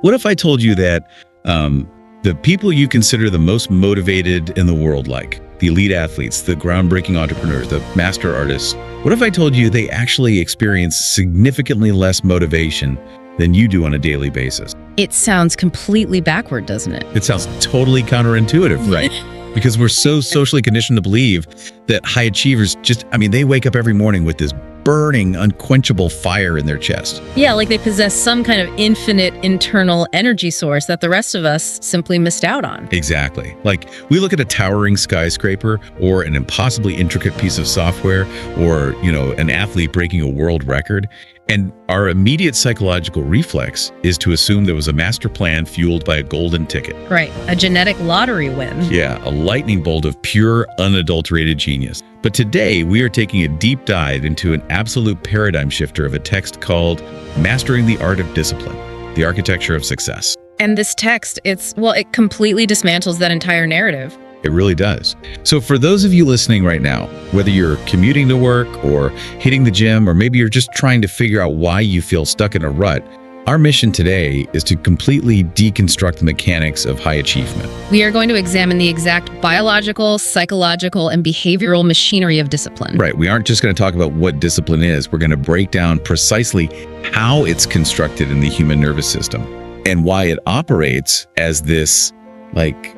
What if I told you that the people you consider the most motivated in the world, like the elite athletes, the groundbreaking entrepreneurs, the master artists, what if I told you they actually experience significantly less motivation than you do on a daily basis? It sounds completely backward, doesn't it? It sounds totally counterintuitive, right? Because we're so socially conditioned to believe that high achievers they wake up every morning with this burning, unquenchable fire in their chest. Yeah, like they possess some kind of infinite internal energy source that the rest of us simply missed out on. Exactly. Like we look at a towering skyscraper or an impossibly intricate piece of software or, an athlete breaking a world record, and our immediate psychological reflex is to assume there was a master plan fueled by a golden ticket. Right, a genetic lottery win. Yeah, a lightning bolt of pure, unadulterated genius. But today, we are taking a deep dive into an absolute paradigm shifter of a text called Mastering the Art of Discipline, the Architecture of Success. And this text, it completely dismantles that entire narrative. It really does. So for those of you listening right now, whether you're commuting to work or hitting the gym, or maybe you're just trying to figure out why you feel stuck in a rut, our mission today is to completely deconstruct the mechanics of high achievement. We are going to examine the exact biological, psychological, and behavioral machinery of discipline. Right. We aren't just going to talk about what discipline is. We're going to break down precisely how it's constructed in the human nervous system and why it operates as this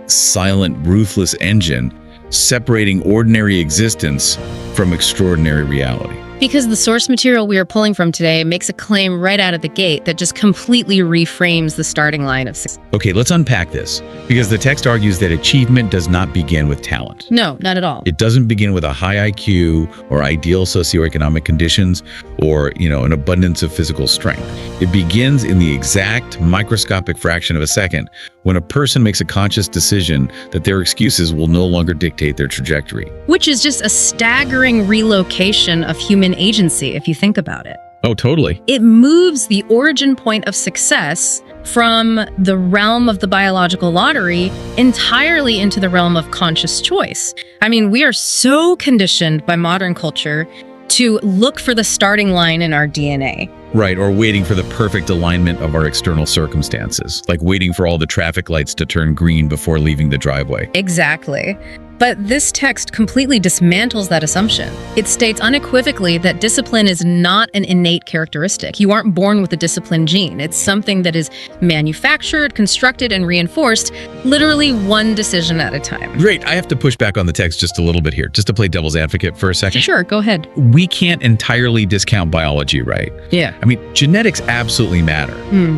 silent, ruthless engine separating ordinary existence from extraordinary reality. Because the source material we are pulling from today makes a claim right out of the gate that just completely reframes the starting line of success. Okay, let's unpack this, because the text argues that achievement does not begin with talent. No, not at all. It doesn't begin with a high IQ or ideal socioeconomic conditions or, an abundance of physical strength. It begins in the exact microscopic fraction of a second when a person makes a conscious decision that their excuses will no longer dictate their trajectory. Which is just a staggering relocation of human agency, if you think about it. Oh, totally. It moves the origin point of success from the realm of the biological lottery entirely into the realm of conscious choice. We are so conditioned by modern culture to look for the starting line in our DNA. Right, or waiting for the perfect alignment of our external circumstances, like waiting for all the traffic lights to turn green before leaving the driveway. Exactly. But this text completely dismantles that assumption. It states unequivocally that discipline is not an innate characteristic. You aren't born with a discipline gene. It's something that is manufactured, constructed, and reinforced, literally one decision at a time. Great. I have to push back on the text just a little bit here, just to play devil's advocate for a second. Sure, go ahead. We can't entirely discount biology, right? Yeah. Genetics absolutely matter.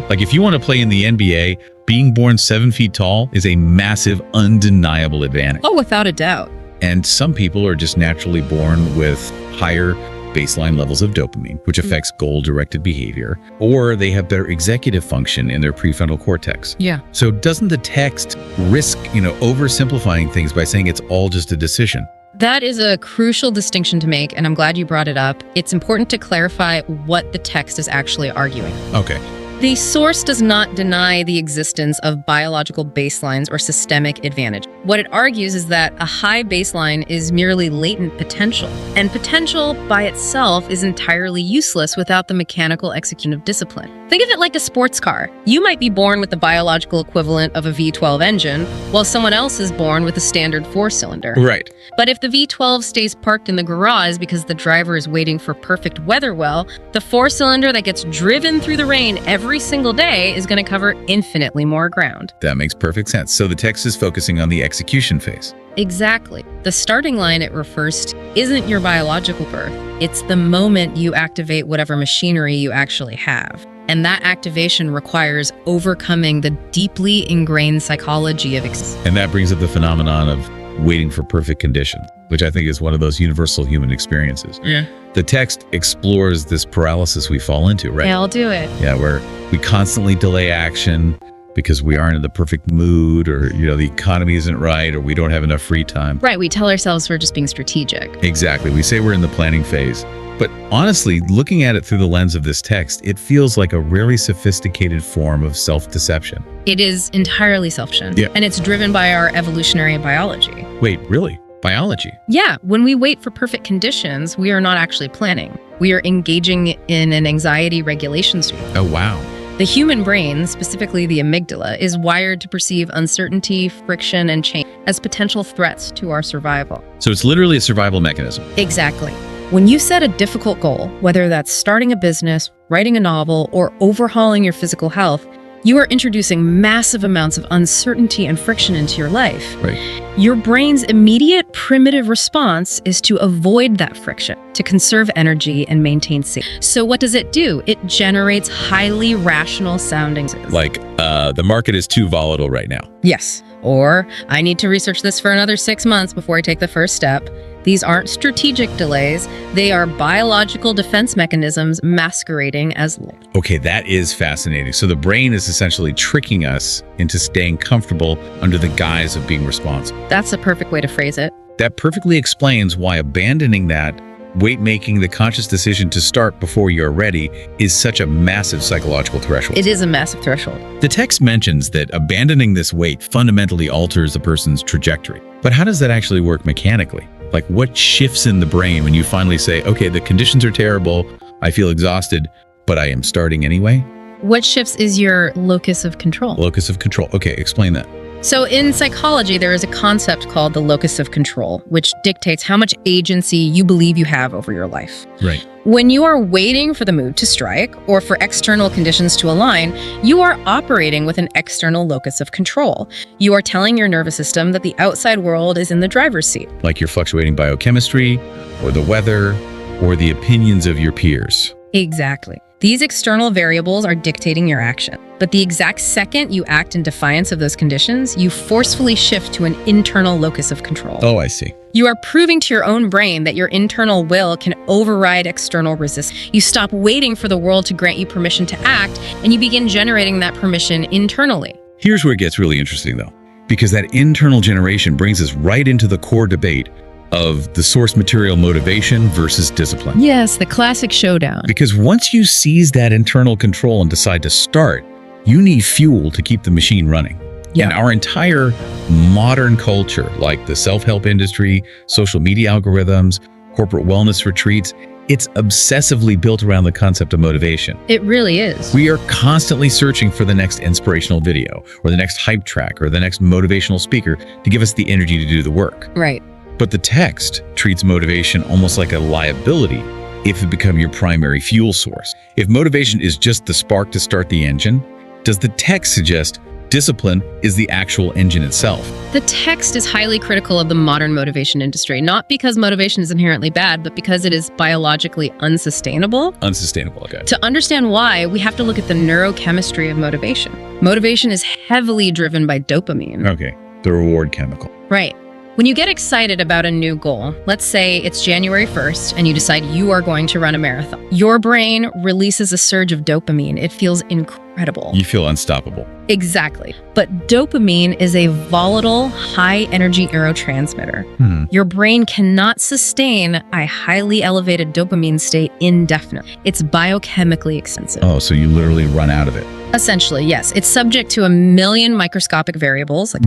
Like if you want to play in the NBA, being born 7 feet tall is a massive, undeniable advantage. Oh, without a doubt. And some people are just naturally born with higher baseline levels of dopamine, which affects goal-directed behavior, or they have better executive function in their prefrontal cortex. Yeah. So doesn't the text risk, oversimplifying things by saying it's all just a decision? That is a crucial distinction to make, and I'm glad you brought it up. It's important to clarify what the text is actually arguing. Okay. The source does not deny the existence of biological baselines or systemic advantage. What it argues is that a high baseline is merely latent potential, and potential by itself is entirely useless without the mechanical execution of discipline. Think of it like a sports car. You might be born with the biological equivalent of a V12 engine, while someone else is born with a standard 4-cylinder. Right. But if the V12 stays parked in the garage because the driver is waiting for perfect weather well, the 4-cylinder that gets driven through the rain every single day is going to cover infinitely more ground. That makes perfect sense. So the text is focusing on the execution phase. Exactly. The starting line it refers to isn't your biological birth. It's the moment you activate whatever machinery you actually have. And that activation requires overcoming the deeply ingrained psychology of And that brings up the phenomenon of waiting for perfect conditions, which I think is one of those universal human experiences. Yeah. The text explores this paralysis we fall into, right? Yeah, I'll do it. Yeah, where we constantly delay action because we aren't in the perfect mood, or the economy isn't right, or we don't have enough free time. Right, we tell ourselves we're just being strategic. Exactly. We say we're in the planning phase. But honestly, looking at it through the lens of this text, it feels like a really sophisticated form of self-deception. It is entirely self-deception. Yeah. And it's driven by our evolutionary biology. Wait, really? Biology? Yeah, when we wait for perfect conditions, we are not actually planning. We are engaging in an anxiety regulation suite. Oh, wow. The human brain, specifically the amygdala, is wired to perceive uncertainty, friction, and change as potential threats to our survival. So it's literally a survival mechanism. Exactly. When you set a difficult goal, whether that's starting a business, writing a novel, or overhauling your physical health, you are introducing massive amounts of uncertainty and friction into your life. Right. Your brain's immediate primitive response is to avoid that friction, to conserve energy and maintain safety. So what does it do? It generates highly rational sounding. Like, the market is too volatile right now. Yes. Or, I need to research this for another 6 months before I take the first step. These aren't strategic delays. They are biological defense mechanisms masquerading as law. Okay, that is fascinating. So the brain is essentially tricking us into staying comfortable under the guise of being responsible. That's a perfect way to phrase it. That perfectly explains why abandoning that weight-making, the conscious decision to start before you're ready, is such a massive psychological threshold. It is a massive threshold. The text mentions that abandoning this weight fundamentally alters a person's trajectory. But how does that actually work mechanically? Like, what shifts in the brain when you finally say, okay, the conditions are terrible, I feel exhausted, but I am starting anyway? What shifts is your locus of control. Locus of control. Okay, explain that. So in psychology, there is a concept called the locus of control, which dictates how much agency you believe you have over your life. Right. When you are waiting for the mood to strike or for external conditions to align, you are operating with an external locus of control. You are telling your nervous system that the outside world is in the driver's seat. Like your fluctuating biochemistry, or the weather, or the opinions of your peers. Exactly. These external variables are dictating your action. But the exact second you act in defiance of those conditions, you forcefully shift to an internal locus of control. Oh, I see. You are proving to your own brain that your internal will can override external resistance. You stop waiting for the world to grant you permission to act, and you begin generating that permission internally. Here's where it gets really interesting, though, because that internal generation brings us right into the core debate of the source material motivation versus discipline. Yes, the classic showdown. Because once you seize that internal control and decide to start, you need fuel to keep the machine running. Yeah. And our entire modern culture, like the self-help industry, social media algorithms, corporate wellness retreats, it's obsessively built around the concept of motivation. It really is. We are constantly searching for the next inspirational video, or the next hype track, or the next motivational speaker to give us the energy to do the work. Right. But the text treats motivation almost like a liability if it becomes your primary fuel source. If motivation is just the spark to start the engine, does the text suggest discipline is the actual engine itself? The text is highly critical of the modern motivation industry, not because motivation is inherently bad, but because it is biologically unsustainable. Unsustainable, okay. To understand why, we have to look at the neurochemistry of motivation. Motivation is heavily driven by dopamine. Okay, the reward chemical. Right. When you get excited about a new goal, let's say it's January 1st and you decide you are going to run a marathon, your brain releases a surge of dopamine. It feels incredible. You feel unstoppable. Exactly. But dopamine is a volatile, high-energy neurotransmitter. Your brain cannot sustain a highly elevated dopamine state indefinitely. It's biochemically expensive. Oh, so you literally run out of it. Essentially, yes. It's subject to a million microscopic variables, like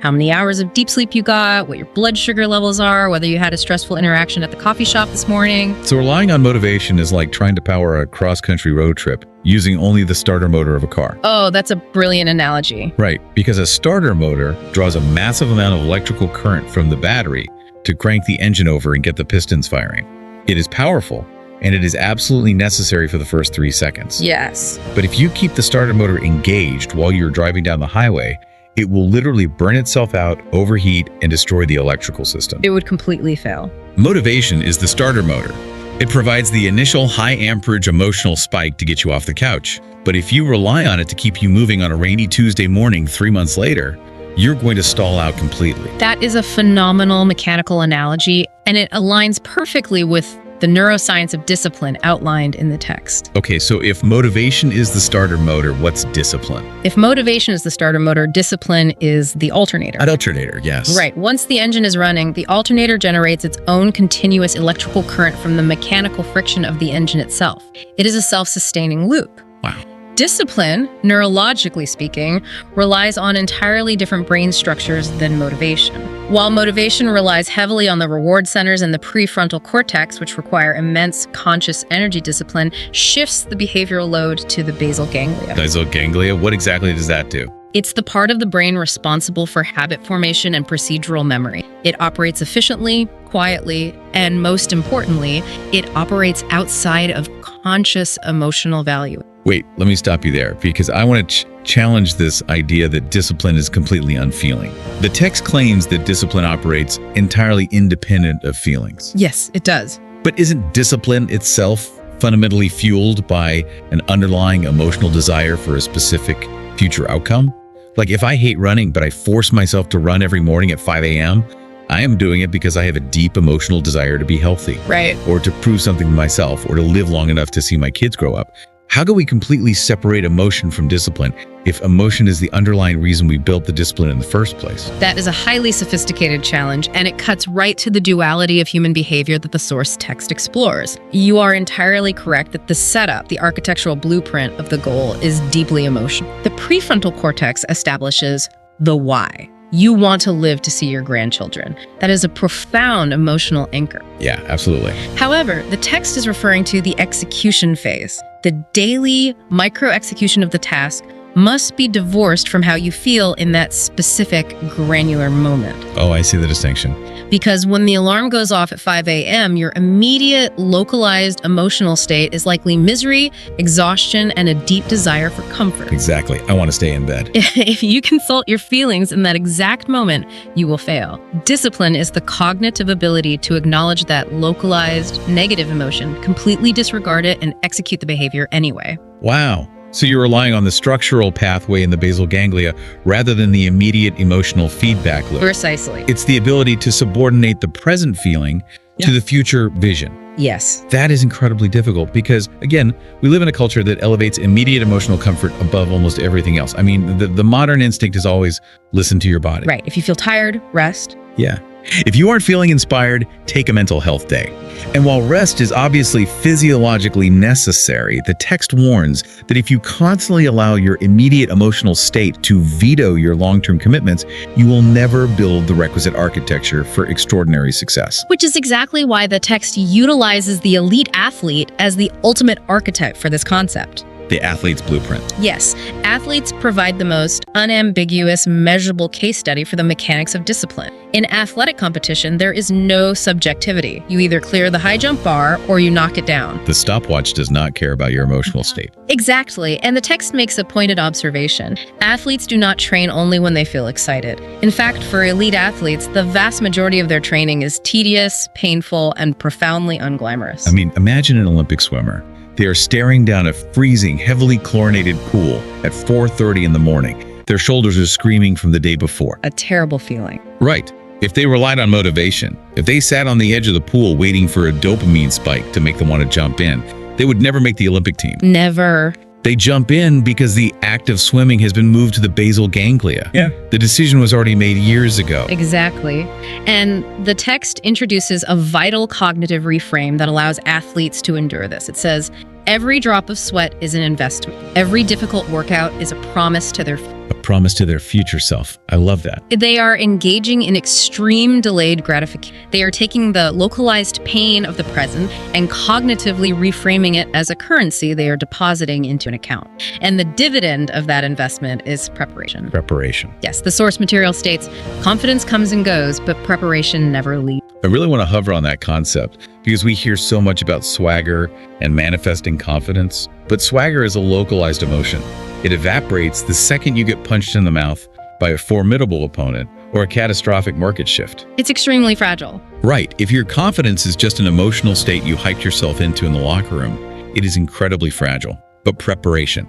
how many hours of deep sleep you got, what your blood sugar levels are, whether you had a stressful interaction at the coffee shop this morning. So relying on motivation is like trying to power a cross-country road trip using only the starter motor of a car. Oh, that's a brilliant analogy. Right, because a starter motor draws a massive amount of electrical current from the battery to crank the engine over and get the pistons firing. It is powerful, and it is absolutely necessary for the first 3 seconds. Yes. But if you keep the starter motor engaged while you're driving down the highway, it will literally burn itself out, overheat, and destroy the electrical system. It would completely fail. Motivation is the starter motor. It provides the initial high amperage emotional spike to get you off the couch. But if you rely on it to keep you moving on a rainy Tuesday morning 3 months later, you're going to stall out completely. That is a phenomenal mechanical analogy, and it aligns perfectly with the neuroscience of discipline outlined in the text. Okay, so if motivation is the starter motor, what's discipline? If motivation is the starter motor, discipline is the alternator. An alternator, yes. Right. Once the engine is running, the alternator generates its own continuous electrical current from the mechanical friction of the engine itself. It is a self-sustaining loop. Wow. Discipline, neurologically speaking, relies on entirely different brain structures than motivation. While motivation relies heavily on the reward centers and the prefrontal cortex, which require immense conscious energy discipline, shifts the behavioral load to the basal ganglia. Basal ganglia, what exactly does that do? It's the part of the brain responsible for habit formation and procedural memory. It operates efficiently, quietly, and most importantly, it operates outside of conscious emotional value. Wait, let me stop you there because I want to challenge this idea that discipline is completely unfeeling. The text claims that discipline operates entirely independent of feelings. Yes, it does. But isn't discipline itself fundamentally fueled by an underlying emotional desire for a specific future outcome? Like if I hate running, but I force myself to run every morning at 5 a.m., I am doing it because I have a deep emotional desire to be healthy. Right. Or to prove something to myself, or to live long enough to see my kids grow up. How can we completely separate emotion from discipline if emotion is the underlying reason we built the discipline in the first place? That is a highly sophisticated challenge, and it cuts right to the duality of human behavior that the source text explores. You are entirely correct that the setup, the architectural blueprint of the goal, is deeply emotional. The prefrontal cortex establishes the why. You want to live to see your grandchildren. That is a profound emotional anchor. Yeah, absolutely. However, the text is referring to the execution phase. The daily micro-execution of the task must be divorced from how you feel in that specific granular moment. Oh, I see the distinction. Because when the alarm goes off at 5 a.m., your immediate localized emotional state is likely misery, exhaustion, and a deep desire for comfort. Exactly. I want to stay in bed. If you consult your feelings in that exact moment, you will fail. Discipline is the cognitive ability to acknowledge that localized negative emotion, completely disregard it, and execute the behavior anyway. Wow. So you're relying on the structural pathway in the basal ganglia rather than the immediate emotional feedback loop. Precisely. It's the ability to subordinate the present feeling to the future vision. Yes. That is incredibly difficult because, again, we live in a culture that elevates immediate emotional comfort above almost everything else. I mean, the modern instinct is always listen to your body. Right. If you feel tired, rest. Yeah. If you aren't feeling inspired, take a mental health day. And while rest is obviously physiologically necessary, the text warns that if you constantly allow your immediate emotional state to veto your long-term commitments, you will never build the requisite architecture for extraordinary success. Which is exactly why the text utilizes the elite athlete as the ultimate archetype for this concept. The athlete's blueprint. Yes, athletes provide the most unambiguous, measurable case study for the mechanics of discipline. In athletic competition, there is no subjectivity. You either clear the high jump bar or you knock it down. The stopwatch does not care about your emotional state. Exactly, and the text makes a pointed observation. Athletes do not train only when they feel excited. In fact, for elite athletes, the vast majority of their training is tedious, painful, and profoundly unglamorous. I mean, imagine an Olympic swimmer. They are staring down a freezing, heavily chlorinated pool at 4:30 in the morning. Their shoulders are screaming from the day before. A terrible feeling. Right. If they relied on motivation, if they sat on the edge of the pool waiting for a dopamine spike to make them want to jump in, they would never make the Olympic team. Never. They jump in because the act of swimming has been moved to the basal ganglia. Yeah. The decision was already made years ago. Exactly. And the text introduces a vital cognitive reframe that allows athletes to endure this. It says, every drop of sweat is an investment. Every difficult workout is a promise to their A promise to their future self. I love that. They are engaging in extreme delayed gratification. They are taking the localized pain of the present and cognitively reframing it as a currency they are depositing into an account. And the dividend of that investment is preparation. Preparation. Yes, the source material states, confidence comes and goes, but preparation never leaves. I really want to hover on that concept because we hear so much about swagger and manifesting confidence, but swagger is a localized emotion. It evaporates the second you get punched in the mouth by a formidable opponent or a catastrophic market shift. It's extremely fragile. Right. If your confidence is just an emotional state you hyped yourself into in the locker room, it is incredibly fragile. But preparation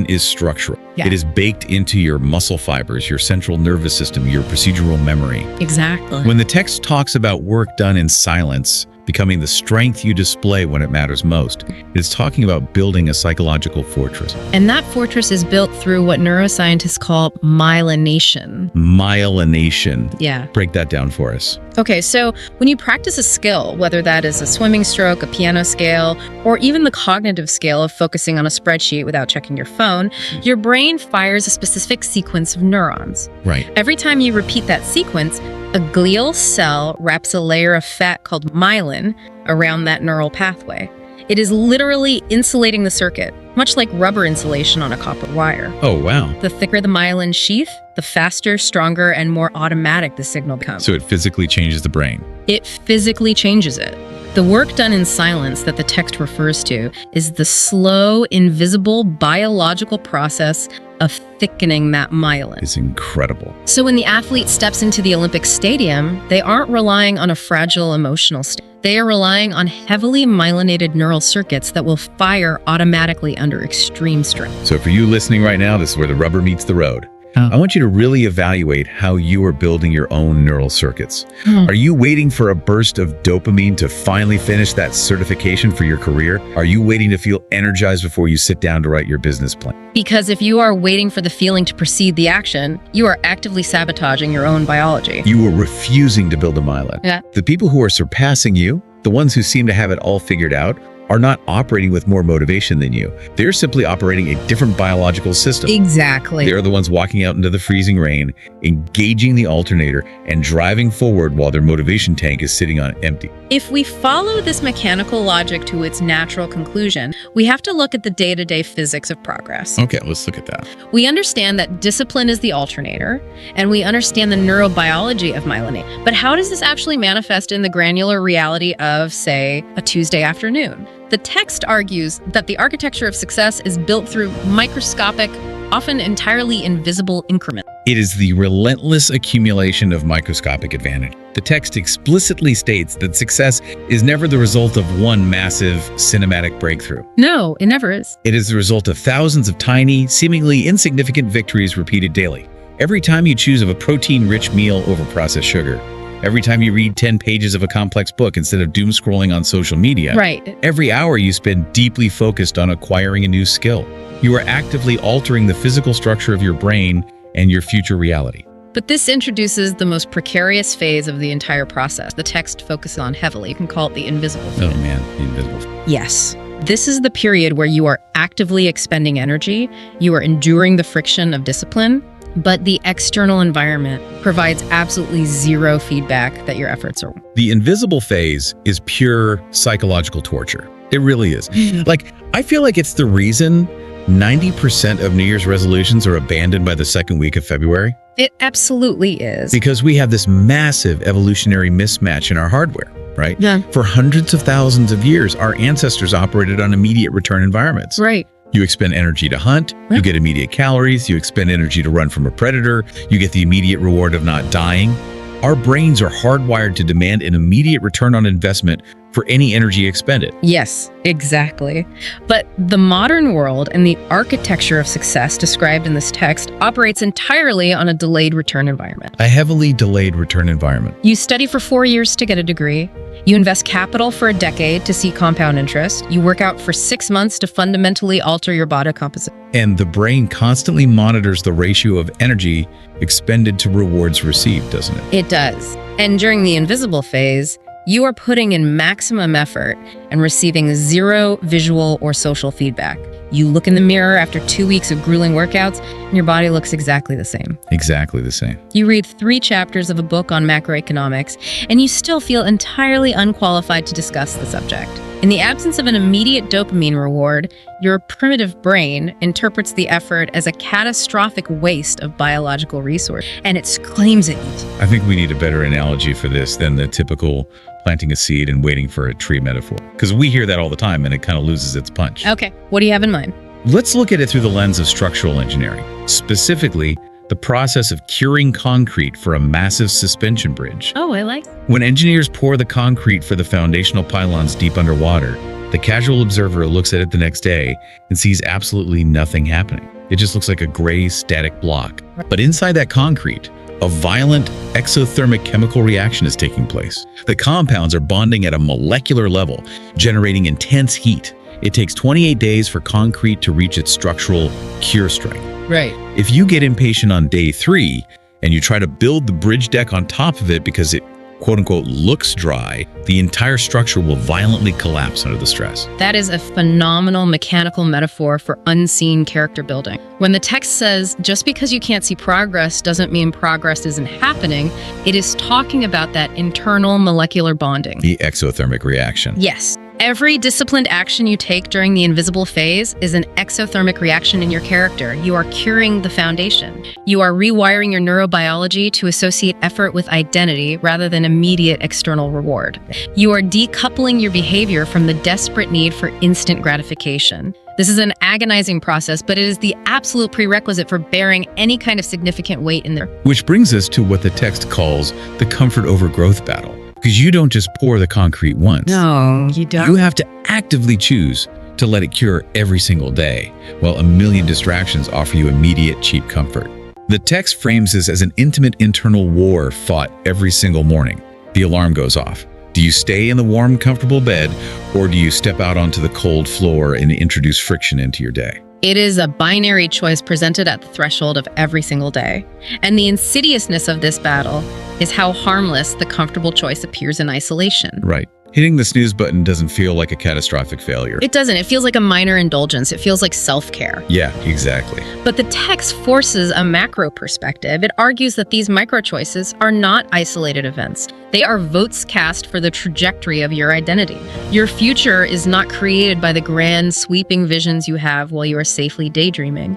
is structural. Yeah. It is baked into your muscle fibers, your central nervous system, your procedural memory. Exactly. When the text talks about work done in silence becoming the strength you display when it matters most, it's talking about building a psychological fortress. And that fortress is built through what neuroscientists call myelination. Myelination. Yeah. Break that down for us. Okay, so when you practice a skill, whether that is a swimming stroke, a piano scale, or even the cognitive scale of focusing on a spreadsheet without checking your phone, your brain fires a specific sequence of neurons. Right. Every time you repeat that sequence, a glial cell wraps a layer of fat called myelin around that neural pathway. It is literally insulating the circuit, much like rubber insulation on a copper wire. Oh, wow. The thicker the myelin sheath, the faster, stronger, and more automatic the signal becomes. So it physically changes the brain. It physically changes it. The work done in silence that the text refers to is the slow, invisible biological process of thickening that myelin. It's incredible. So when the athlete steps into the Olympic stadium, they aren't relying on a fragile emotional state. They are relying on heavily myelinated neural circuits that will fire automatically under extreme stress. So for you listening right now, this is where the rubber meets the road. I want you to really evaluate how you are building your own neural circuits. Are you waiting for a burst of dopamine to finally finish that certification for your career? Are you waiting to feel energized before you sit down to write your business plan? Because if you are waiting for the feeling to precede the action, you are actively sabotaging your own biology. You are refusing to build a myelin. Yeah. The people who are surpassing you, the ones who seem to have it all figured out, are not operating with more motivation than you. They're simply operating a different biological system. Exactly. They're the ones walking out into the freezing rain, engaging the alternator, and driving forward while their motivation tank is sitting on empty. If we follow this mechanical logic to its natural conclusion, we have to look at the day-to-day physics of progress. Okay, let's look at that. We understand that discipline is the alternator, and we understand the neurobiology of myelinate. But how does this actually manifest in the granular reality of, say, a Tuesday afternoon? The text argues that the architecture of success is built through microscopic, often entirely invisible increments. It is the relentless accumulation of microscopic advantage. The text explicitly states that success is never the result of one massive cinematic breakthrough. No, it never is. It is the result of thousands of tiny, seemingly insignificant victories repeated daily. Every time you choose a protein-rich meal over processed sugar, every time you read 10 pages of a complex book instead of doom scrolling on social media, Right. every hour you spend deeply focused on acquiring a new skill, you are actively altering the physical structure of your brain and your future reality. But this introduces the most precarious phase of the entire process. The text focuses on heavily. You can call it the invisible phase. Oh man, the invisible. Yes. This is the period where you are actively expending energy, you are enduring the friction of discipline, but the external environment provides absolutely zero feedback that your efforts are. The invisible phase is pure psychological torture. It really is. Like, I feel like it's the reason 90% of New Year's resolutions are abandoned by the second week of February. It absolutely is. Because we have this massive evolutionary mismatch in our hardware, right? Yeah. For hundreds of thousands of years, our ancestors operated on immediate return environments. Right. You expend energy to hunt, you get immediate calories, you expend energy to run from a predator, you get the immediate reward of not dying. Our brains are hardwired to demand an immediate return on investment for any energy expended. Yes, exactly. But the modern world and the architecture of success described in this text operates entirely on a delayed return environment. A heavily delayed return environment. You study for 4 years to get a degree. You invest capital for a decade to see compound interest. You work out for 6 months to fundamentally alter your body composition. And the brain constantly monitors the ratio of energy expended to rewards received, doesn't it? It does. And during the invisible phase, you are putting in maximum effort and receiving zero visual or social feedback. You look in the mirror after 2 weeks of grueling workouts, and your body looks exactly the same. Exactly the same. You read 3 chapters of a book on macroeconomics, and you still feel entirely unqualified to discuss the subject. In the absence of an immediate dopamine reward, your primitive brain interprets the effort as a catastrophic waste of biological resource, and it screams at you. I think we need a better analogy for this than the typical planting a seed and waiting for a tree metaphor. Because we hear that all the time and it kind of loses its punch. Okay, what do you have in mind? Let's look at it through the lens of structural engineering, specifically the process of curing concrete for a massive suspension bridge. Oh, I like. When engineers pour the concrete for the foundational pylons deep underwater, the casual observer looks at it the next day and sees absolutely nothing happening. It just looks like a gray static block. But inside that concrete, a violent exothermic chemical reaction is taking place. The compounds are bonding at a molecular level, generating intense heat. It takes 28 days for concrete to reach its structural cure strength. Right. If you get impatient on day 3 and you try to build the bridge deck on top of it because it quote unquote looks dry, the entire structure will violently collapse under the stress. That is a phenomenal mechanical metaphor for unseen character building. When the text says, just because you can't see progress doesn't mean progress isn't happening, it is talking about that internal molecular bonding. The exothermic reaction. Yes. Every disciplined action you take during the invisible phase is an exothermic reaction in your character. You are curing the foundation. You are rewiring your neurobiology to associate effort with identity rather than immediate external reward. You are decoupling your behavior from the desperate need for instant gratification. This is an agonizing process, but it is the absolute prerequisite for bearing any kind of significant weight in there. Which brings us to what the text calls the comfort over growth battle. Because you don't just pour the concrete once. No, you don't. You have to actively choose to let it cure every single day, while a million distractions offer you immediate, cheap comfort. The text frames this as an intimate internal war fought every single morning. The alarm goes off. Do you stay in the warm, comfortable bed, or do you step out onto the cold floor and introduce friction into your day? It is a binary choice presented at the threshold of every single day. And the insidiousness of this battle is how harmless the comfortable choice appears in isolation. Right. Hitting the snooze button doesn't feel like a catastrophic failure. It doesn't. It feels like a minor indulgence. It feels like self-care. Yeah, exactly. But the text forces a macro perspective. It argues that these micro choices are not isolated events. They are votes cast for the trajectory of your identity. Your future is not created by the grand, sweeping visions you have while you are safely daydreaming.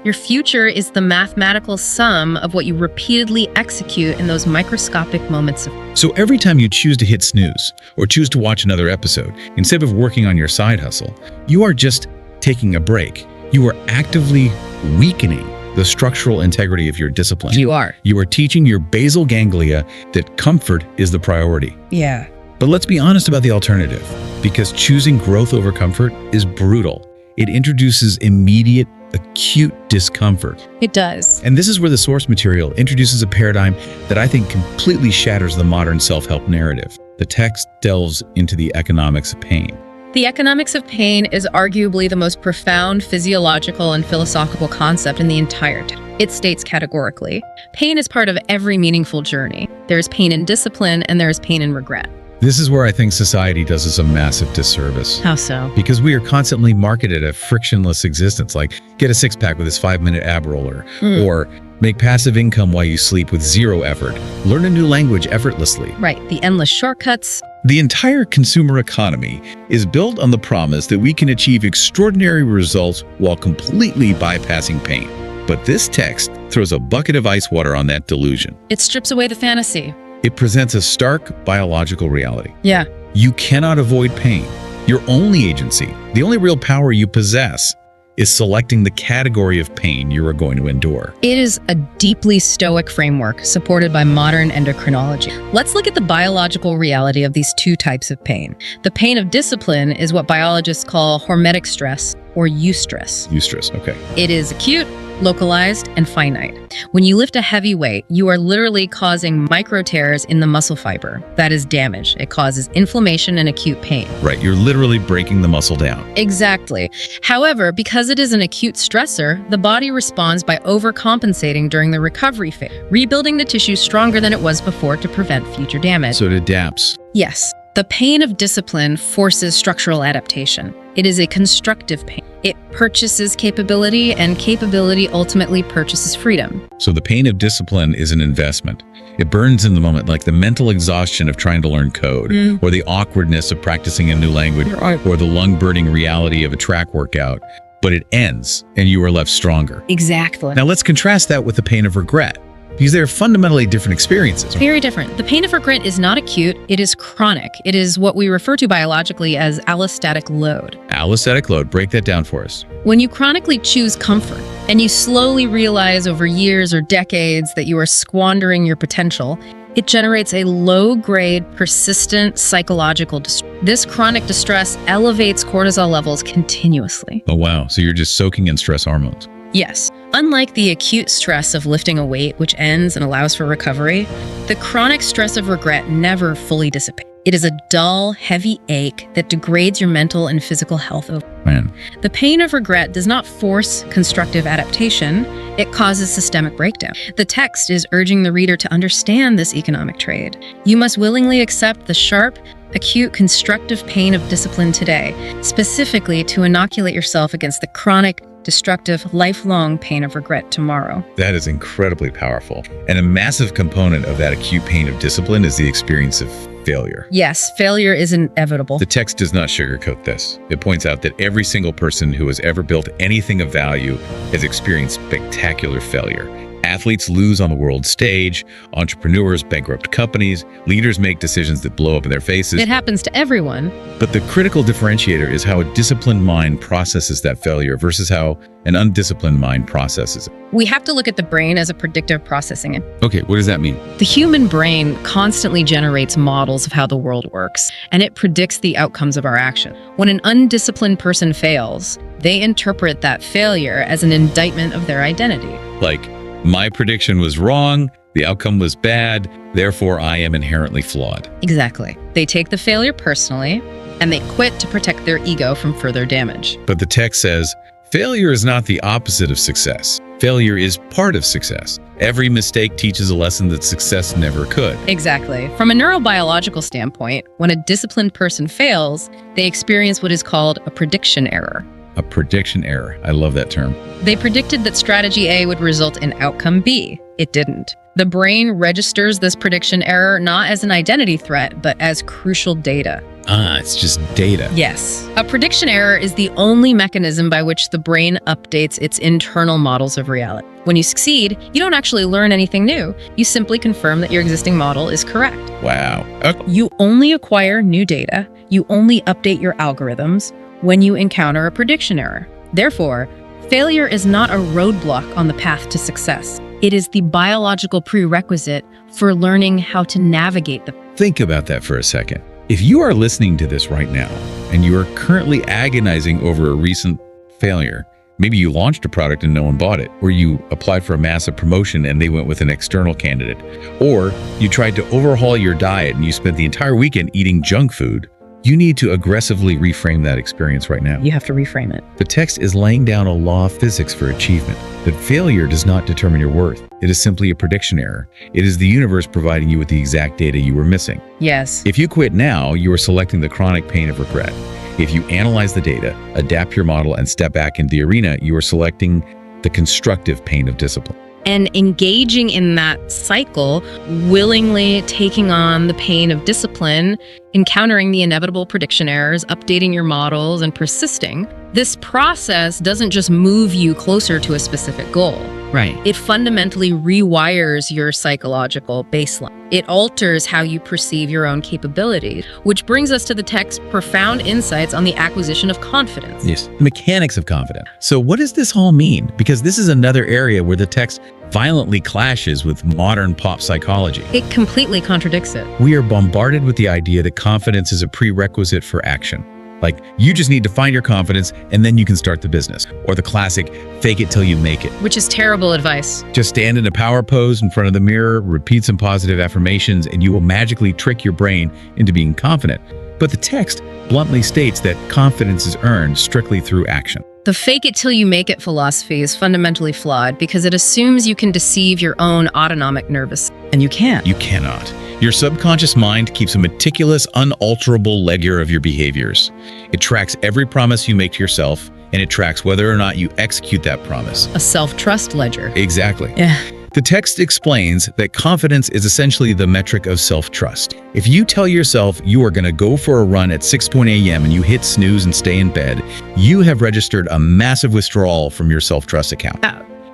Your future is the mathematical sum of what you repeatedly execute in those microscopic moments of. So every time you choose to hit snooze or choose to watch another episode, instead of working on your side hustle, you are just taking a break. You are actively weakening the structural integrity of your discipline. You are. You are teaching your basal ganglia that comfort is the priority. Yeah. But let's be honest about the alternative, because choosing growth over comfort is brutal. It introduces immediate, acute discomfort. It does. And this is where the source material introduces a paradigm that I think completely shatters the modern self-help narrative. The text delves into the economics of pain. The economics of pain is arguably the most profound physiological and philosophical concept in the entire text. It states categorically, pain is part of every meaningful journey. There is pain in discipline and there is pain in regret. This is where I think society does us a massive disservice. How so? Because we are constantly marketed a frictionless existence, like get a six-pack with this 5-minute ab roller, or make passive income while you sleep with zero effort, learn a new language effortlessly. Right, the endless shortcuts. The entire consumer economy is built on the promise that we can achieve extraordinary results while completely bypassing pain. But this text throws a bucket of ice water on that delusion. It strips away the fantasy. It presents a stark biological reality. Yeah. You cannot avoid pain. Your only agency, the only real power you possess, is selecting the category of pain you are going to endure. It is a deeply stoic framework supported by modern endocrinology. Let's look at the biological reality of these two types of pain. The pain of discipline is what biologists call hormetic stress or eustress. Eustress, okay. It is acute, localized, and finite. When you lift a heavy weight, you are literally causing micro tears in the muscle fiber. That is damage. It causes inflammation and acute pain. Right, you're literally breaking the muscle down. Exactly. However, because it is an acute stressor, the body responds by overcompensating during the recovery phase, rebuilding the tissue stronger than it was before to prevent future damage. So it adapts. Yes, the pain of discipline forces structural adaptation. It is a constructive pain. It purchases capability, and capability ultimately purchases freedom. So the pain of discipline is an investment. It burns in the moment, like the mental exhaustion of trying to learn code, or the awkwardness of practicing a new language, or the lung-burning reality of a track workout. But it ends, and you are left stronger. Exactly. Now let's contrast that with the pain of regret, because they're fundamentally different experiences. Very different. The pain of regret is not acute, it is chronic. It is what we refer to biologically as allostatic load. Allostatic load, break that down for us. When you chronically choose comfort, and you slowly realize over years or decades that you are squandering your potential, it generates a low-grade, persistent psychological distress. This chronic distress elevates cortisol levels continuously. Oh wow, so you're just soaking in stress hormones. Yes. Unlike the acute stress of lifting a weight, which ends and allows for recovery, the chronic stress of regret never fully dissipates. It is a dull, heavy ache that degrades your mental and physical health. Man. The pain of regret does not force constructive adaptation, it causes systemic breakdown. The text is urging the reader to understand this economic trade. You must willingly accept the sharp, acute, constructive pain of discipline today, specifically to inoculate yourself against the chronic, destructive, lifelong pain of regret tomorrow. That is incredibly powerful. And a massive component of that acute pain of discipline is the experience of failure. Yes, failure is inevitable. The text does not sugarcoat this. It points out that every single person who has ever built anything of value has experienced spectacular failure. Athletes lose on the world stage, entrepreneurs bankrupt companies, leaders make decisions that blow up in their faces. It happens to everyone. But the critical differentiator is how a disciplined mind processes that failure versus how an undisciplined mind processes it. We have to look at the brain as a predictive processing unit. Okay, what does that mean? The human brain constantly generates models of how the world works, and it predicts the outcomes of our action. When an undisciplined person fails, they interpret that failure as an indictment of their identity. Like, my prediction was wrong, the outcome was bad, therefore I am inherently flawed. Exactly. They take the failure personally, and they quit to protect their ego from further damage. But the text says, failure is not the opposite of success. Failure is part of success. Every mistake teaches a lesson that success never could. Exactly. From a neurobiological standpoint, when a disciplined person fails, they experience what is called a prediction error. A prediction error. I love that term. They predicted that strategy A would result in outcome B. It didn't. The brain registers this prediction error not as an identity threat, but as crucial data. It's just data. Yes. A prediction error is the only mechanism by which the brain updates its internal models of reality. When you succeed, you don't actually learn anything new. You simply confirm that your existing model is correct. Wow. Okay. You only acquire new data. You only update your algorithms when you encounter a prediction error. Therefore, failure is not a roadblock on the path to success. It is the biological prerequisite for learning how to navigate the. Think about that for a second. If you are listening to this right now and you are currently agonizing over a recent failure, maybe you launched a product and no one bought it, or you applied for a massive promotion and they went with an external candidate, or you tried to overhaul your diet and you spent the entire weekend eating junk food, you need to aggressively reframe that experience right now. You have to reframe it. The text is laying down a law of physics for achievement, that failure does not determine your worth. It is simply a prediction error. It is the universe providing you with the exact data you were missing. Yes. If you quit now, you are selecting the chronic pain of regret. If you analyze the data, adapt your model, and step back into the arena, you are selecting the constructive pain of discipline. And engaging in that cycle, willingly taking on the pain of discipline, encountering the inevitable prediction errors, updating your models, and persisting, this process doesn't just move you closer to a specific goal. Right. It fundamentally rewires your psychological baseline. It alters how you perceive your own capabilities, which brings us to the text's profound insights on the acquisition of confidence. Yes, the mechanics of confidence. So what does this all mean? Because this is another area where the text violently clashes with modern pop psychology. It completely contradicts it. We are bombarded with the idea that confidence is a prerequisite for action. Like, you just need to find your confidence and then you can start the business. Or the classic, fake it till you make it. Which is terrible advice. Just stand in a power pose in front of the mirror, repeat some positive affirmations, and you will magically trick your brain into being confident. But the text bluntly states that confidence is earned strictly through action. The fake it till you make it philosophy is fundamentally flawed because it assumes you can deceive your own autonomic nervous system. And you can't. You cannot. Your subconscious mind keeps a meticulous, unalterable ledger of your behaviors. It tracks every promise you make to yourself, and it tracks whether or not you execute that promise. A self-trust ledger. Exactly. Yeah. The text explains that confidence is essentially the metric of self-trust. If you tell yourself you are going to go for a run at 6 a.m. and you hit snooze and stay in bed, you have registered a massive withdrawal from your self-trust account.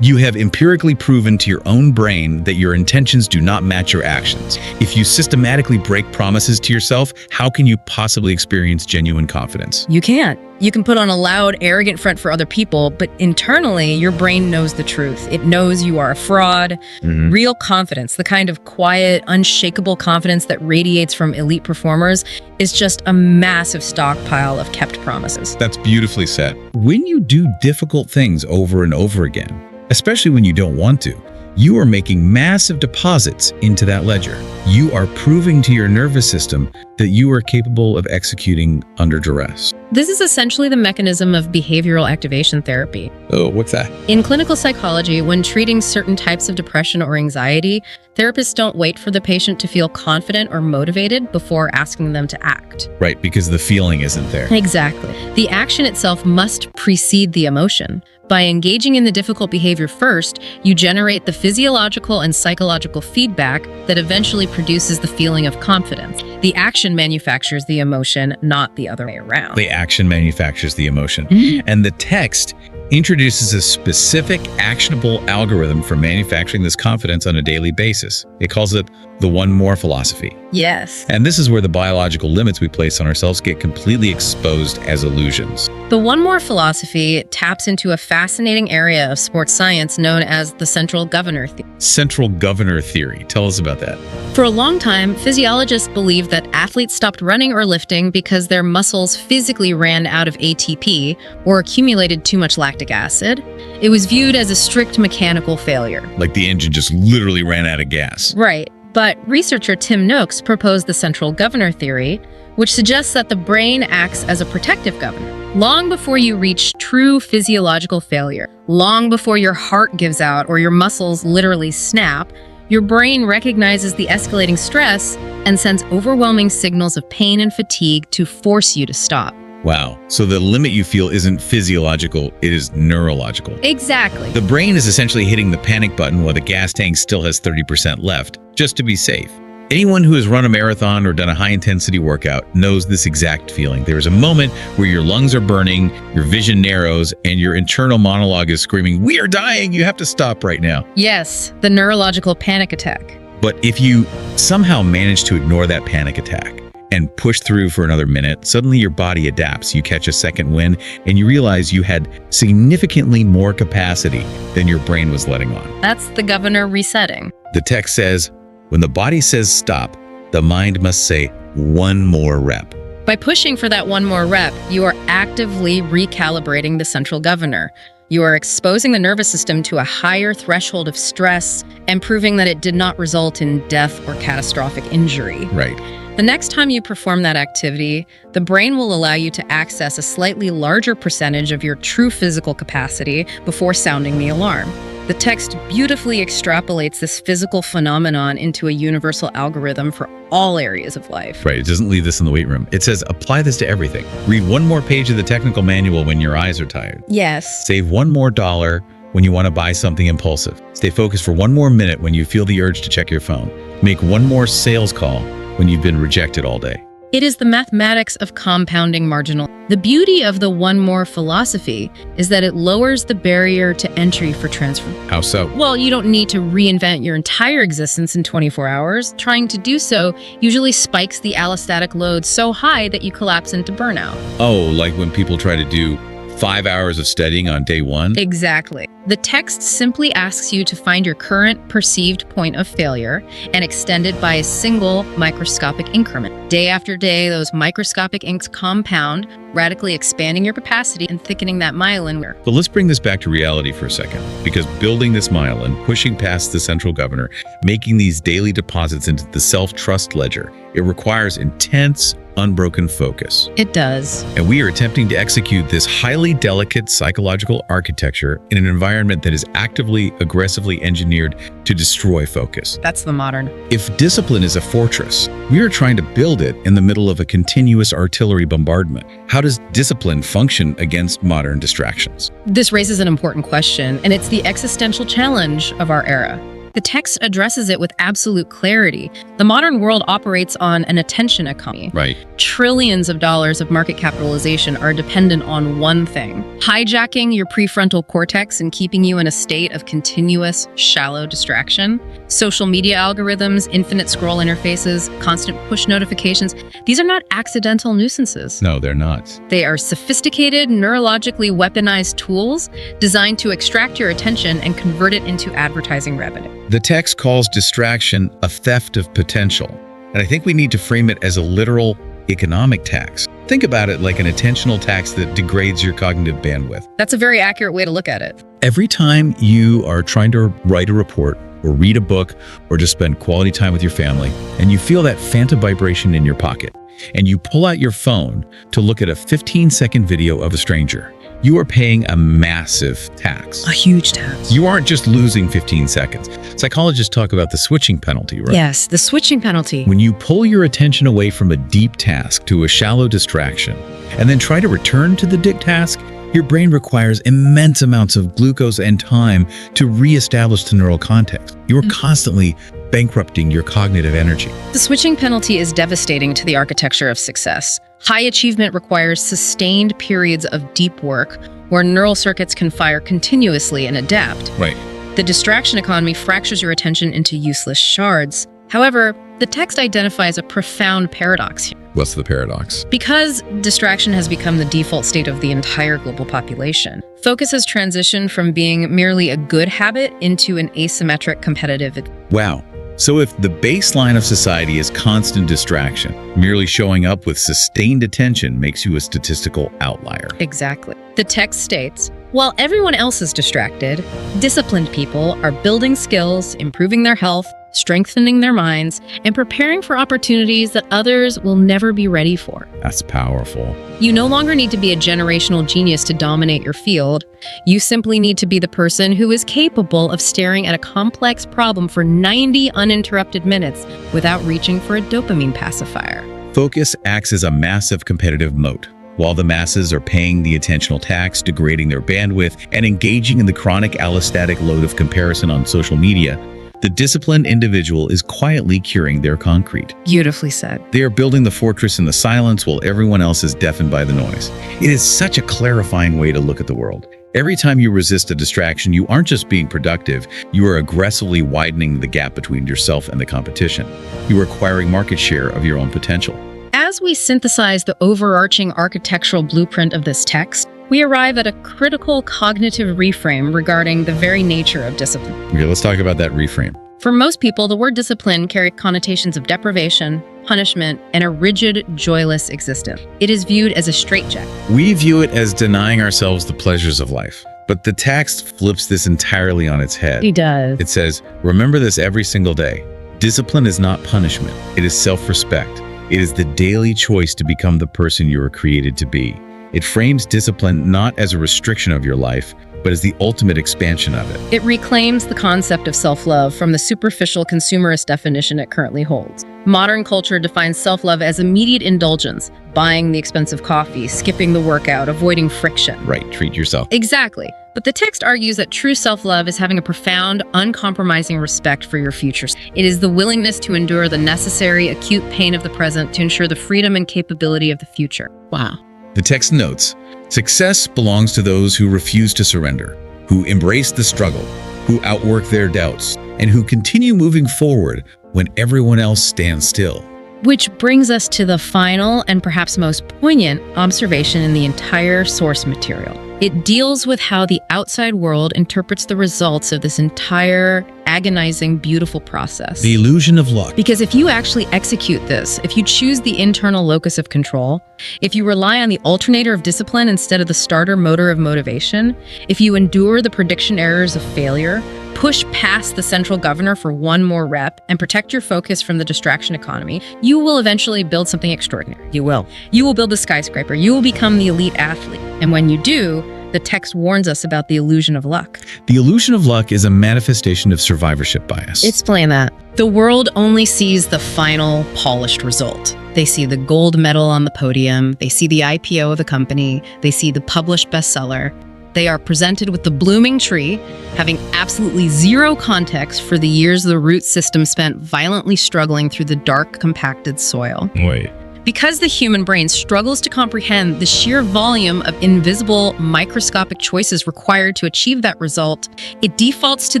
You have empirically proven to your own brain that your intentions do not match your actions. If you systematically break promises to yourself, how can you possibly experience genuine confidence? You can't. You can put on a loud, arrogant front for other people, but internally, your brain knows the truth. It knows you are a fraud. Real confidence, the kind of quiet, unshakable confidence that radiates from elite performers, is just a massive stockpile of kept promises. That's beautifully said. When you do difficult things over and over again, especially when you don't want to, you are making massive deposits into that ledger. You are proving to your nervous system that you are capable of executing under duress. This is essentially the mechanism of behavioral activation therapy. Oh, what's that? In clinical psychology, when treating certain types of depression or anxiety, therapists don't wait for the patient to feel confident or motivated before asking them to act. Right, because the feeling isn't there. Exactly. The action itself must precede the emotion. By engaging in the difficult behavior first, you generate the physiological and psychological feedback that eventually produces the feeling of confidence. The action manufactures the emotion, not the other way around. The action manufactures the emotion. And the text introduces a specific actionable algorithm for manufacturing this confidence on a daily basis. It calls it the one more philosophy. Yes. And this is where the biological limits we place on ourselves get completely exposed as illusions. The one more philosophy taps into a fascinating area of sports science known as the central governor theory. Central governor theory. Tell us about that. For a long time, physiologists believed that athletes stopped running or lifting because their muscles physically ran out of ATP or accumulated too much lactic acid. It was viewed as a strict mechanical failure. Like the engine just literally ran out of gas. Right. But researcher Tim Noakes proposed the central governor theory, which suggests that the brain acts as a protective governor. Long before you reach true physiological failure, long before your heart gives out or your muscles literally snap, your brain recognizes the escalating stress and sends overwhelming signals of pain and fatigue to force you to stop. Wow. So the limit you feel isn't physiological, it is neurological. Exactly. The brain is essentially hitting the panic button while the gas tank still has 30% left, just to be safe. Anyone who has run a marathon or done a high-intensity workout knows this exact feeling. There is a moment where your lungs are burning, your vision narrows, and your internal monologue is screaming, "We are dying! You have to stop right now." Yes, the neurological panic attack. But if you somehow manage to ignore that panic attack and push through for another minute, suddenly your body adapts. You catch a second wind, and you realize you had significantly more capacity than your brain was letting on. That's the governor resetting. The text says, when the body says stop, the mind must say one more rep. By pushing for that one more rep, you are actively recalibrating the central governor. You are exposing the nervous system to a higher threshold of stress and proving that it did not result in death or catastrophic injury. Right. The next time you perform that activity, the brain will allow you to access a slightly larger percentage of your true physical capacity before sounding the alarm. The text beautifully extrapolates this physical phenomenon into a universal algorithm for all areas of life. Right. It doesn't leave this in the weight room. It says apply this to everything. Read one more page of the technical manual when your eyes are tired. Yes. Save one more dollar when you want to buy something impulsive. Stay focused for one more minute when you feel the urge to check your phone. Make one more sales call when you've been rejected all day. It is the mathematics of compounding marginal. The beauty of the one more philosophy is that it lowers the barrier to entry for transformation. How so? Well, you don't need to reinvent your entire existence in 24 hours. Trying to do so usually spikes the allostatic load so high that you collapse into burnout. Oh, like when people try to do 5 hours of studying on day one? Exactly. The text simply asks you to find your current perceived point of failure and extend it by a single microscopic increment. Day after day, those microscopic inks compound, radically expanding your capacity and thickening that myelin. But let's bring this back to reality for a second, because building this myelin, pushing past the central governor, making these daily deposits into the self-trust ledger, it requires intense, unbroken focus. It does. And we are attempting to execute this highly delicate psychological architecture in an environment that is actively, aggressively engineered to destroy focus. That's the modern. If discipline is a fortress, we are trying to build it in the middle of a continuous artillery bombardment. How does discipline function against modern distractions? This raises an important question, and it's the existential challenge of our era. The text addresses it with absolute clarity. The modern world operates on an attention economy. Right. Trillions of dollars of market capitalization are dependent on one thing: hijacking your prefrontal cortex and keeping you in a state of continuous, shallow distraction. Social media algorithms, infinite scroll interfaces, constant push notifications, these are not accidental nuisances. No, they're not. They are sophisticated, neurologically weaponized tools designed to extract your attention and convert it into advertising revenue. The text calls distraction a theft of potential, and I think we need to frame it as a literal economic tax. Think about it like an attentional tax that degrades your cognitive bandwidth. That's a very accurate way to look at it. Every time you are trying to write a report or read a book, or just spend quality time with your family, and you feel that phantom vibration in your pocket, and you pull out your phone to look at a 15-second video of a stranger, you are paying a massive tax. A huge tax. You aren't just losing 15 seconds. Psychologists talk about the switching penalty, right? Yes, the switching penalty. When you pull your attention away from a deep task to a shallow distraction, and then try to return to the deep task, your brain requires immense amounts of glucose and time to reestablish the neural context. You are constantly bankrupting your cognitive energy. The switching penalty is devastating to the architecture of success. High achievement requires sustained periods of deep work where neural circuits can fire continuously and adapt. Right. The distraction economy fractures your attention into useless shards. However, the text identifies a profound paradox here. What's the paradox? Because distraction has become the default state of the entire global population, focus has transitioned from being merely a good habit into an asymmetric competitive. Wow. So if the baseline of society is constant distraction, merely showing up with sustained attention makes you a statistical outlier. Exactly. The text states, while everyone else is distracted, disciplined people are building skills, improving their health, strengthening their minds, and preparing for opportunities that others will never be ready for. That's powerful. You no longer need to be a generational genius to dominate your field. You simply need to be the person who is capable of staring at a complex problem for 90 uninterrupted minutes without reaching for a dopamine pacifier. Focus acts as a massive competitive moat. While the masses are paying the attentional tax, degrading their bandwidth, and engaging in the chronic allostatic load of comparison on social media, the disciplined individual is quietly curing their concrete. Beautifully said. They are building the fortress in the silence while everyone else is deafened by the noise. It is such a clarifying way to look at the world. Every time you resist a distraction, you aren't just being productive, you are aggressively widening the gap between yourself and the competition. You are acquiring market share of your own potential. As we synthesize the overarching architectural blueprint of this text, we arrive at a critical cognitive reframe regarding the very nature of discipline. Okay, let's talk about that reframe. For most people, the word discipline carries connotations of deprivation, punishment, and a rigid, joyless existence. It is viewed as a straitjacket. We view it as denying ourselves the pleasures of life. But the text flips this entirely on its head. He does. It says, remember this every single day. Discipline is not punishment. It is self-respect. It is the daily choice to become the person you were created to be. It frames discipline not as a restriction of your life, but as the ultimate expansion of it. It reclaims the concept of self-love from the superficial consumerist definition it currently holds. Modern culture defines self-love as immediate indulgence, buying the expensive coffee, skipping the workout, avoiding friction. Right, treat yourself. Exactly. But the text argues that true self-love is having a profound, uncompromising respect for your future. It is the willingness to endure the necessary, acute pain of the present to ensure the freedom and capability of the future. Wow. The text notes, success belongs to those who refuse to surrender, who embrace the struggle, who outwork their doubts, and who continue moving forward when everyone else stands still. Which brings us to the final and perhaps most poignant observation in the entire source material. It deals with how the outside world interprets the results of this entire agonizing, beautiful process. The illusion of luck. Because if you actually execute this, if you choose the internal locus of control, if you rely on the alternator of discipline instead of the starter motor of motivation, if you endure the prediction errors of failure, push past the central governor for one more rep, and protect your focus from the distraction economy, you will eventually build something extraordinary. You will. You will build the skyscraper. You will become the elite athlete. And when you do, the text warns us about the illusion of luck. The illusion of luck is a manifestation of survivorship bias. Explain that. The world only sees the final, polished result. They see the gold medal on the podium. They see the IPO of the company. They see the published bestseller. They are presented with the blooming tree, having absolutely zero context for the years the root system spent violently struggling through the dark, compacted soil. Wait. Because the human brain struggles to comprehend the sheer volume of invisible, microscopic choices required to achieve that result, it defaults to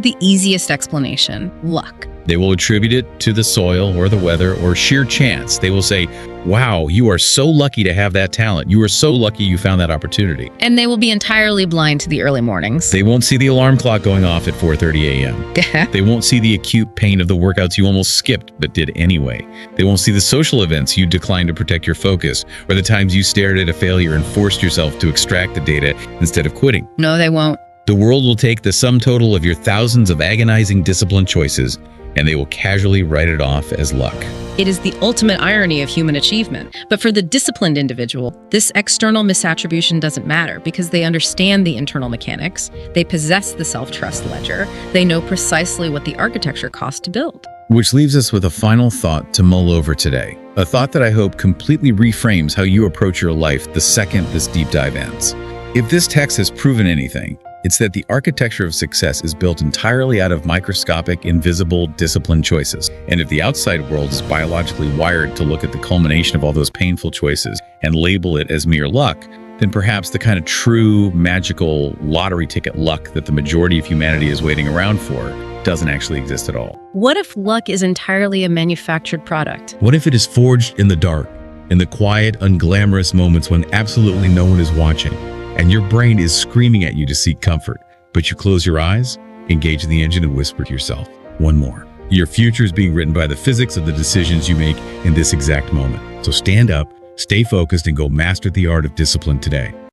the easiest explanation: luck. They will attribute it to the soil or the weather or sheer chance. They will say, wow, you are so lucky to have that talent. You are so lucky you found that opportunity. And they will be entirely blind to the early mornings. They won't see the alarm clock going off at 4:30 a.m. They won't see the acute pain of the workouts you almost skipped but did anyway. They won't see the social events you declined to protect your focus, or the times you stared at a failure and forced yourself to extract the data instead of quitting. No, they won't. The world will take the sum total of your thousands of agonizing discipline choices, and they will casually write it off as luck. It is the ultimate irony of human achievement. But for the disciplined individual, this external misattribution doesn't matter because they understand the internal mechanics, they possess the self-trust ledger, they know precisely what the architecture costs to build. Which leaves us with a final thought to mull over today. A thought that I hope completely reframes how you approach your life the second this deep dive ends. If this text has proven anything, it's that the architecture of success is built entirely out of microscopic, invisible, disciplined choices. And if the outside world is biologically wired to look at the culmination of all those painful choices and label it as mere luck, then perhaps the kind of true, magical lottery ticket luck that the majority of humanity is waiting around for doesn't actually exist at all. What if luck is entirely a manufactured product? What if it is forged in the dark, in the quiet, unglamorous moments when absolutely no one is watching, and your brain is screaming at you to seek comfort, but you close your eyes, engage the engine, and whisper to yourself, one more. Your future is being written by the physics of the decisions you make in this exact moment. So stand up, stay focused, and go master the art of discipline today.